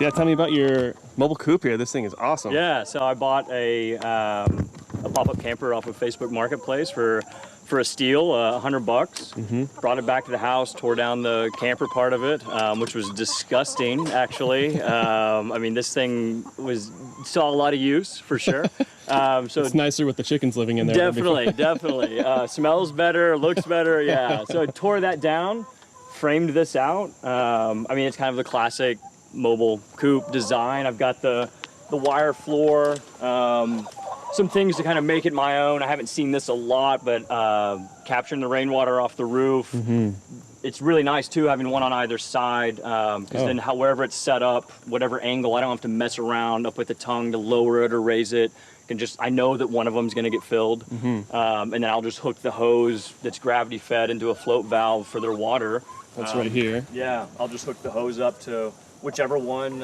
So yeah, tell me about your mobile coop here. This thing is awesome. Yeah, so I bought a pop-up camper off of Facebook Marketplace for a steal, $100. Brought it back to the house, tore down the camper part of it, which was disgusting, actually. I mean, this thing saw a lot of use, for sure. So it's nicer with the chickens living in there. Definitely. Smells better, looks better, yeah. So I tore that down, framed this out. I mean, it's kind of the classic mobile coop design. I've got the wire floor, some things to kind of make it my own. I haven't seen this a lot, but capturing the rainwater off the roof. It's really nice too, having one on either side, because then wherever it's set up, whatever angle, I don't have to mess around up with the tongue to lower it or raise it. I know that one of them is going to get filled, and then I'll just hook the hose that's gravity fed into a float valve for their water. That's right here. Yeah, I'll just hook the hose up to whichever one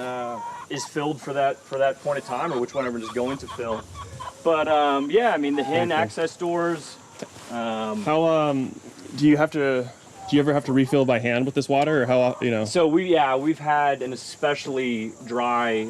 is filled for that point of time, or which one ever is going to fill. But yeah, I mean, the hen access doors. How do you ever have to refill by hand with this water, or how, you know? So we've had an especially dry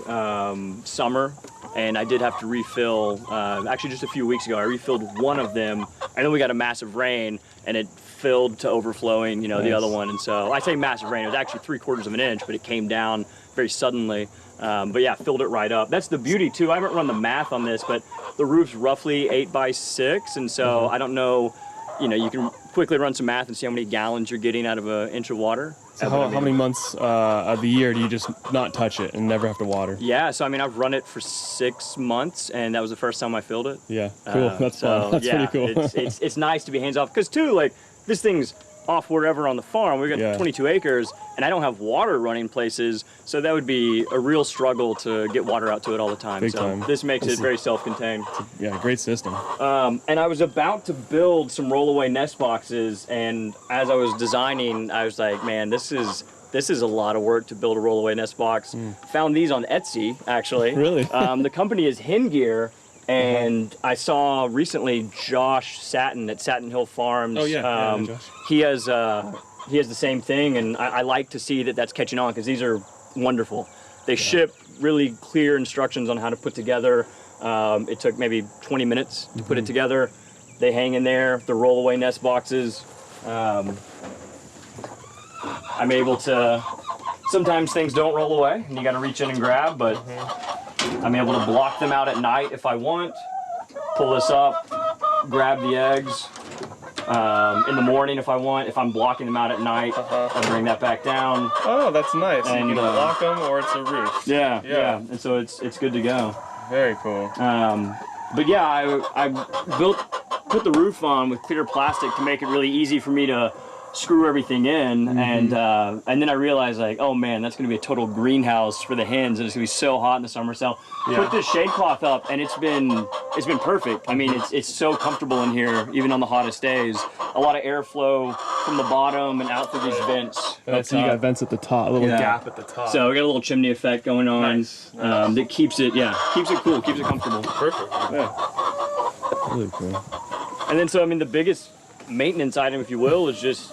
summer, and I did have to refill. Actually, just a few weeks ago, I refilled one of them, and then we got a massive rain, and it filled to overflowing, the other one. And so I say massive rain, it was actually 3/4 of an inch, but it came down very suddenly. But yeah, filled it right up. That's the beauty too. I haven't run the math on this, but the roof's roughly 8 by 6, and so I don't know. You can quickly run some math and see how many gallons you're getting out of an inch of water. So how many months of the year do you just not touch it and never have to water? Yeah, so I mean, I've run it for 6 months, and that was the first time I filled it. Yeah, cool. That's fun. That's pretty cool. It's nice to be hands off, because too, like, this thing's off wherever on the farm. We've got 22 acres, and I don't have water running places, so that would be a real struggle to get water out to it all the time. Big time. This makes it very self-contained. Yeah, great system. And I was about to build some rollaway nest boxes, and as I was designing, I was like, man, this is a lot of work to build a rollaway nest box. Found these on Etsy, actually. Really? The company is Hen Gear. And I saw recently Josh Satin at Satin Hill Farms. Oh yeah, Josh. He has the same thing, and I like to see that that's catching on, because these are wonderful. They ship really clear instructions on how to put together. It took maybe 20 minutes to put it together. They hang in there, the rollaway nest boxes. I'm able to. Sometimes things don't roll away, and you got to reach in and grab, but. I'm able to block them out at night if I want, pull this up, grab the eggs in the morning if I want. If I'm blocking them out at night, I'll bring that back down. Oh, that's nice. And you can block them, or it's a roost. Yeah. And so it's good to go. Very cool. But yeah, I put the roof on with clear plastic to make it really easy for me to screw everything in, and then I realized, like, oh man, that's gonna be a total greenhouse for the hens, and it's gonna be so hot in the summer. So put this shade cloth up, and it's been perfect. I mean, it's so comfortable in here, even on the hottest days. A lot of airflow from the bottom and out through these vents. So you got vents at the top, a little gap at the top. So we got a little chimney effect going on. Nice. That keeps it cool, keeps it comfortable. Perfect. Yeah. Really cool. And then, so I mean, the biggest maintenance item, if you will, is just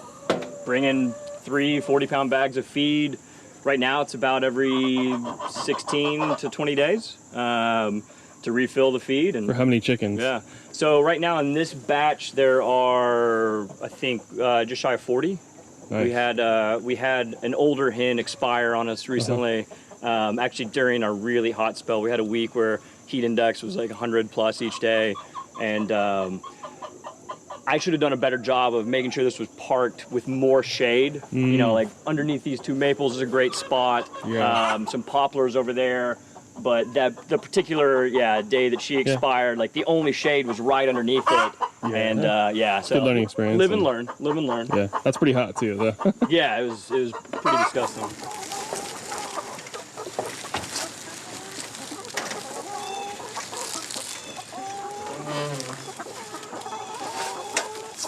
bring in 3 40-pound bags of feed. Right now, it's about every 16 to 20 days to refill the feed. And for how many chickens? Yeah. So right now in this batch, there are, I think, just shy of 40. Nice. We had an older hen expire on us recently. Actually, during a really hot spell, we had a week where heat index was like 100 plus each day, and I should have done a better job of making sure this was parked with more shade. Like underneath these 2 maples is a great spot. Yeah. Some poplars over there. But the particular day that she expired, like the only shade was right underneath it. Yeah. So good learning experience. Live and learn. Yeah, that's pretty hot too, though. Yeah, it was pretty disgusting.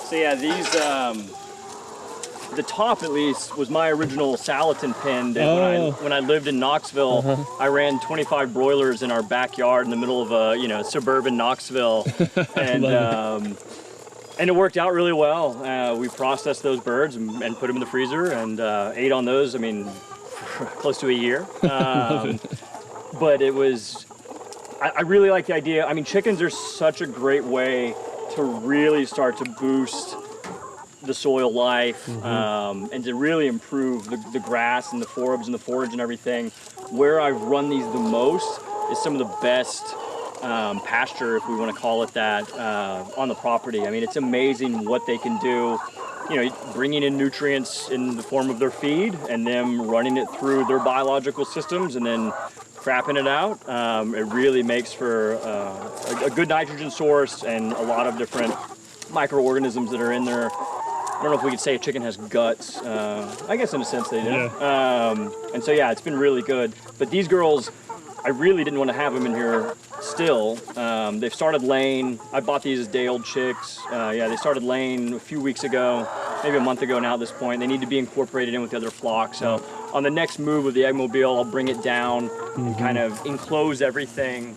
So yeah, these, the top at least was my original Salatin pen. When I lived in Knoxville, I ran 25 broilers in our backyard in the middle of a, suburban Knoxville. And it worked out really well. We processed those birds and put them in the freezer and ate on those. I mean, for close to a year. But it was, I really like the idea. I mean, chickens are such a great way to really start to boost the soil life, and to really improve the grass and the forage and everything. Where I've run these the most is some of the best pasture, if we want to call it that, on the property. I mean, it's amazing what they can do. You know, bringing in nutrients in the form of their feed and them running it through their biological systems and then crapping it out. It really makes for a good nitrogen source and a lot of different microorganisms that are in there. I don't know if we could say a chicken has guts. I guess in a sense they do. Yeah. And so yeah, it's been really good. But these girls, I really didn't want to have them in here still. They've started laying. I bought these as day-old chicks. Yeah, they started laying a few weeks ago, maybe a month ago now at this point. They need to be incorporated in with the other flock. So on the next move of the Eggmobile, I'll bring it down and kind of enclose everything